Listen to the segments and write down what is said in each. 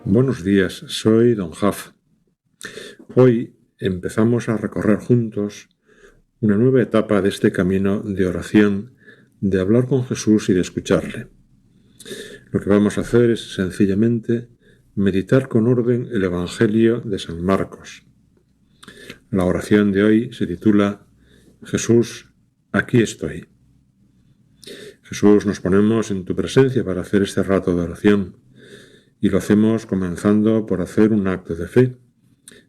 Buenos días, soy Don Jaf. Hoy empezamos a recorrer juntos una nueva etapa de este camino de oración, de hablar con Jesús y de escucharle. Lo que vamos a hacer es sencillamente meditar con orden el Evangelio de San Marcos. La oración de hoy se titula Jesús, aquí estoy. Jesús, nos ponemos en tu presencia para hacer este rato de oración y lo hacemos comenzando por hacer un acto de fe.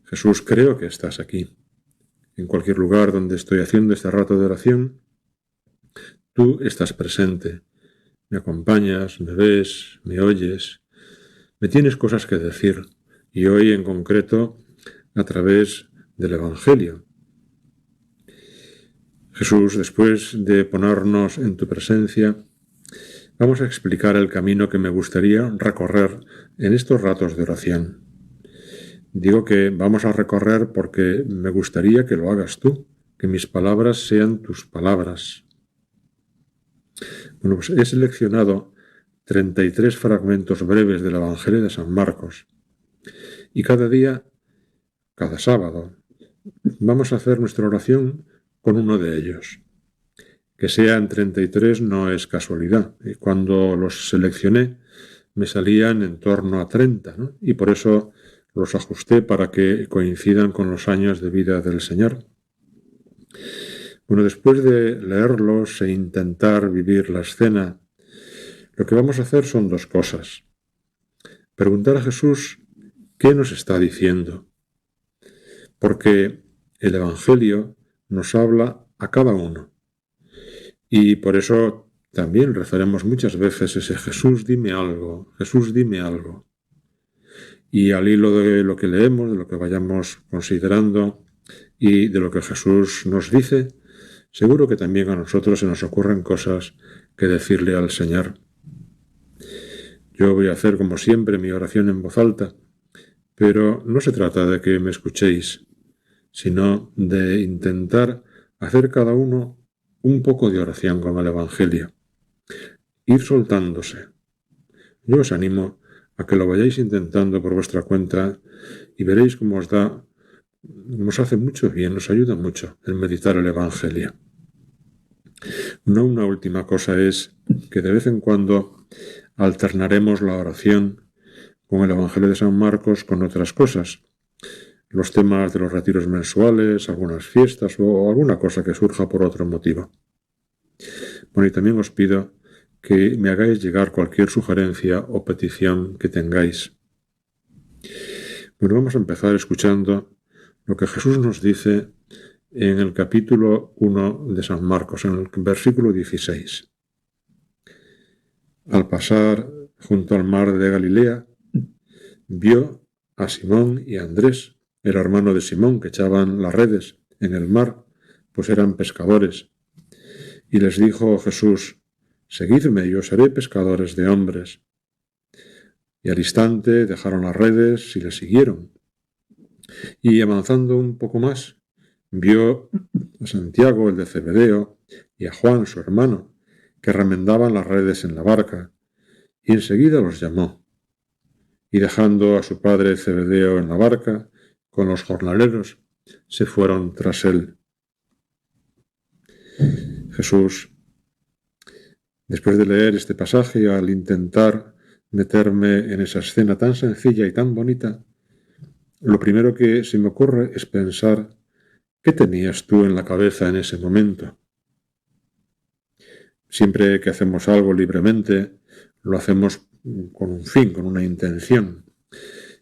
Jesús, creo que estás aquí. En cualquier lugar donde estoy haciendo este rato de oración, tú estás presente. Me acompañas, me ves, me oyes, me tienes cosas que decir. Y hoy en concreto a través del Evangelio. Jesús, después de ponernos en tu presencia, vamos a explicar el camino que me gustaría recorrer en estos ratos de oración. Digo que vamos a recorrer porque me gustaría que lo hagas tú, que mis palabras sean tus palabras. Bueno, pues he seleccionado 33 fragmentos breves del Evangelio de San Marcos. Y cada día, cada sábado, vamos a hacer nuestra oración con uno de ellos. Que sean 33 no es casualidad. Y cuando los seleccioné, me salían en torno a 30, ¿no? Y por eso los ajusté para que coincidan con los años de vida del Señor. Bueno, después de leerlos e intentar vivir la escena, lo que vamos a hacer son dos cosas. Preguntar a Jesús qué nos está diciendo. Porque el Evangelio nos habla a cada uno. Y por eso también rezaremos muchas veces ese Jesús, dime algo, Jesús, dime algo. Y al hilo de lo que leemos, de lo que vayamos considerando y de lo que Jesús nos dice, seguro que también a nosotros se nos ocurren cosas que decirle al Señor. Yo voy a hacer, como siempre, mi oración en voz alta, pero no se trata de que me escuchéis, sino de intentar hacer cada uno un poco de oración con el Evangelio. Ir soltándose. Yo os animo a que lo vayáis intentando por vuestra cuenta y veréis cómo nos hace mucho bien, nos ayuda mucho el meditar el Evangelio. No, una última cosa es que de vez en cuando alternaremos la oración con el Evangelio de San Marcos con otras cosas. Los temas de los retiros mensuales, algunas fiestas o alguna cosa que surja por otro motivo. Bueno, y también os pido que me hagáis llegar cualquier sugerencia o petición que tengáis. Bueno, vamos a empezar escuchando lo que Jesús nos dice en el capítulo 1 de San Marcos, en el versículo 16. Al pasar junto al mar de Galilea, vio a Simón y a Andrés, el hermano de Simón, que echaban las redes en el mar, pues eran pescadores. Y les dijo Jesús, seguidme y os haré pescadores de hombres. Y al instante dejaron las redes y le siguieron. Y avanzando un poco más, vio a Santiago, el de Zebedeo, y a Juan, su hermano, que remendaban las redes en la barca, y enseguida los llamó. Y dejando a su padre Zebedeo en la barca, con los jornaleros, se fueron tras él. Jesús, después de leer este pasaje, al intentar meterme en esa escena tan sencilla y tan bonita, lo primero que se me ocurre es pensar ¿qué tenías tú en la cabeza en ese momento? Siempre que hacemos algo libremente, lo hacemos con un fin, con una intención.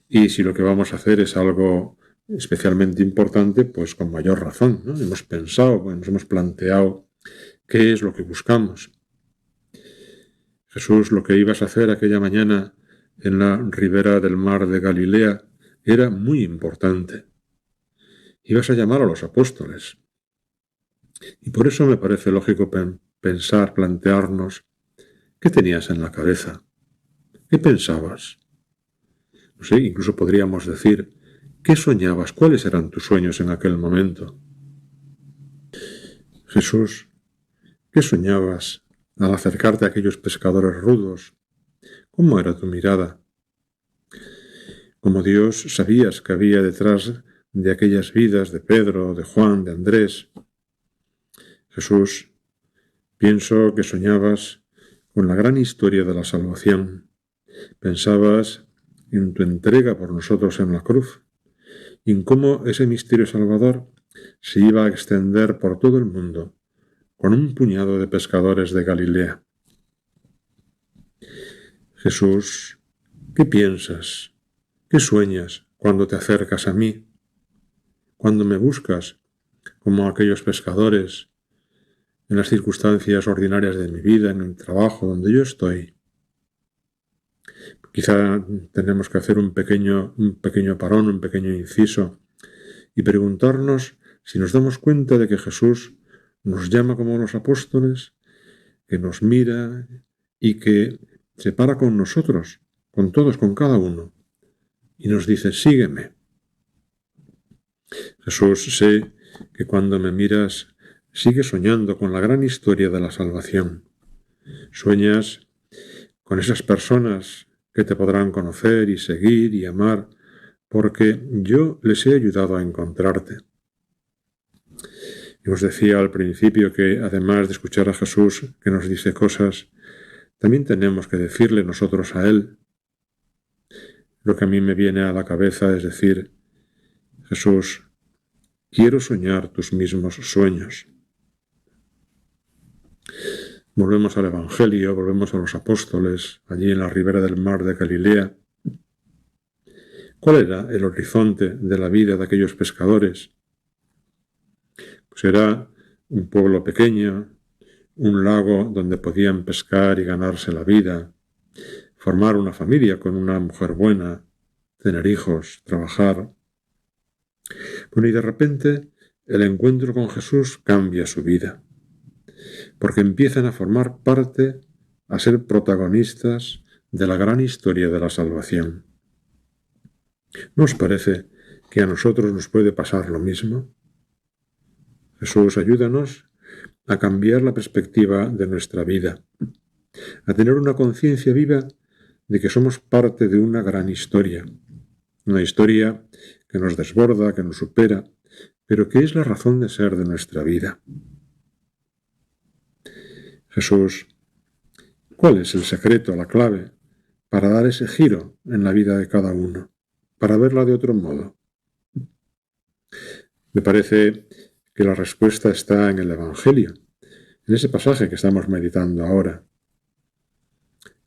Y si lo que vamos a hacer es algo especialmente importante, pues con mayor razón, ¿no? Hemos pensado, nos hemos planteado qué es lo que buscamos. Jesús, lo que ibas a hacer aquella mañana en la ribera del mar de Galilea era muy importante. Ibas a llamar a los apóstoles. Y por eso me parece lógico pensar, plantearnos, ¿qué tenías en la cabeza? ¿Qué pensabas? No sé, incluso podríamos decir, ¿qué soñabas? ¿Cuáles eran tus sueños en aquel momento? Jesús, ¿qué soñabas al acercarte a aquellos pescadores rudos? ¿Cómo era tu mirada? como Dios sabías que había detrás de aquellas vidas de Pedro, de Juan, de Andrés. Jesús, pienso que soñabas con la gran historia de la salvación. Pensabas en tu entrega por nosotros en la cruz y en cómo ese misterio salvador se iba a extender por todo el mundo con un puñado de pescadores de Galilea. Jesús, ¿qué piensas? ¿Qué sueñas cuando te acercas a mí? Cuando me buscas, como aquellos pescadores, en las circunstancias ordinarias de mi vida, en el trabajo donde yo estoy. Quizá tenemos que hacer un pequeño parón, un pequeño inciso y preguntarnos si nos damos cuenta de que Jesús nos llama como los apóstoles, que nos mira y que se para con nosotros, con todos, con cada uno, y nos dice, sígueme. Jesús, sé que cuando me miras, sigues soñando con la gran historia de la salvación. Sueñas con esas personas que te podrán conocer y seguir y amar, porque yo les he ayudado a encontrarte. Y os decía al principio que, además de escuchar a Jesús, que nos dice cosas, también tenemos que decirle nosotros a Él. Lo que a mí me viene a la cabeza es decir, Jesús, quiero soñar tus mismos sueños. Volvemos al Evangelio, volvemos a los apóstoles, allí en la ribera del mar de Galilea. ¿Cuál era el horizonte de la vida de aquellos pescadores? Pues era un pueblo pequeño, un lago donde podían pescar y ganarse la vida, formar una familia con una mujer buena, tener hijos, trabajar. Bueno, y de repente el encuentro con Jesús cambia su vida, porque empiezan a formar parte, a ser protagonistas de la gran historia de la salvación. ¿No os parece que a nosotros nos puede pasar lo mismo? Jesús, ayúdanos a cambiar la perspectiva de nuestra vida, a tener una conciencia viva de que somos parte de una gran historia, una historia que nos desborda, que nos supera, pero que es la razón de ser de nuestra vida. Jesús, ¿cuál es el secreto, la clave para dar ese giro en la vida de cada uno, para verla de otro modo? Me parece que la respuesta está en el Evangelio, en ese pasaje que estamos meditando ahora.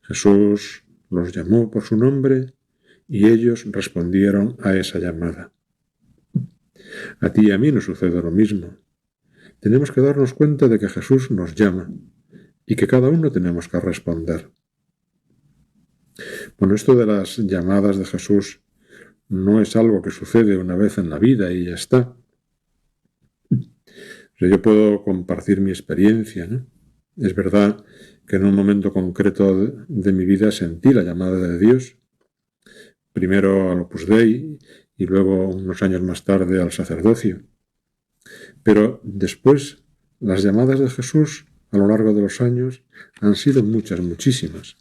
Jesús los llamó por su nombre y ellos respondieron a esa llamada. A ti y a mí nos sucede lo mismo. Tenemos que darnos cuenta de que Jesús nos llama y que cada uno tenemos que responder. Bueno, esto de las llamadas de Jesús no es algo que sucede una vez en la vida y ya está. Yo puedo compartir mi experiencia, ¿no? Es verdad que en un momento concreto de mi vida sentí la llamada de Dios, primero al Opus Dei y luego unos años más tarde al sacerdocio. Pero después las llamadas de Jesús a lo largo de los años han sido muchas, muchísimas,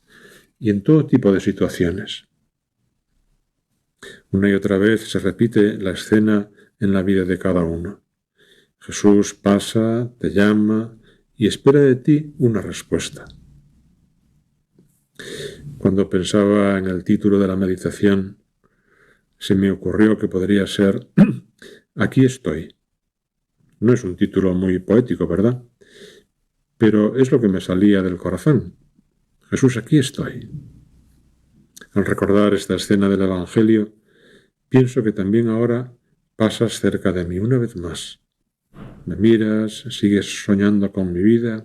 y en todo tipo de situaciones. Una y otra vez se repite la escena en la vida de cada uno. Jesús pasa, te llama y espera de ti una respuesta. Cuando pensaba en el título de la meditación, se me ocurrió que podría ser Aquí estoy. No es un título muy poético, ¿verdad? Pero es lo que me salía del corazón. Jesús, aquí estoy. Al recordar esta escena del Evangelio, pienso que también ahora pasas cerca de mí una vez más. Me miras, sigues soñando con mi vida,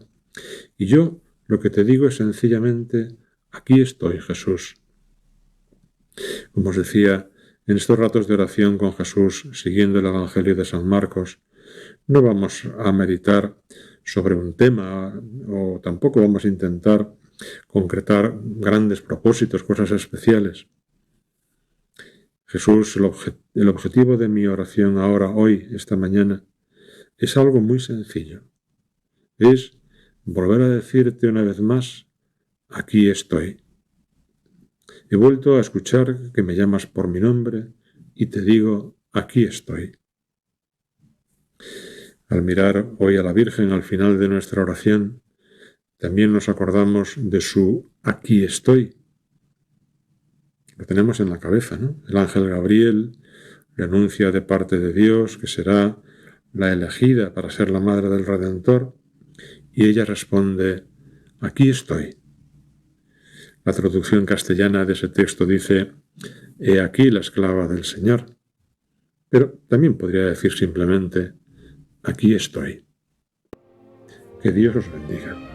y yo lo que te digo es sencillamente, aquí estoy, Jesús. Como os decía, en estos ratos de oración con Jesús, siguiendo el Evangelio de San Marcos, no vamos a meditar sobre un tema o tampoco vamos a intentar concretar grandes propósitos, cosas especiales. Jesús, el objetivo de mi oración ahora, hoy, esta mañana, es algo muy sencillo. Es volver a decirte una vez más, aquí estoy. He vuelto a escuchar que me llamas por mi nombre y te digo, aquí estoy. Al mirar hoy a la Virgen al final de nuestra oración, también nos acordamos de su aquí estoy. Lo tenemos en la cabeza, ¿no? El ángel Gabriel le anuncia de parte de Dios que será la elegida para ser la madre del Redentor, y ella responde, aquí estoy. La traducción castellana de ese texto dice, he aquí la esclava del Señor. Pero también podría decir simplemente, aquí estoy. Que Dios os bendiga.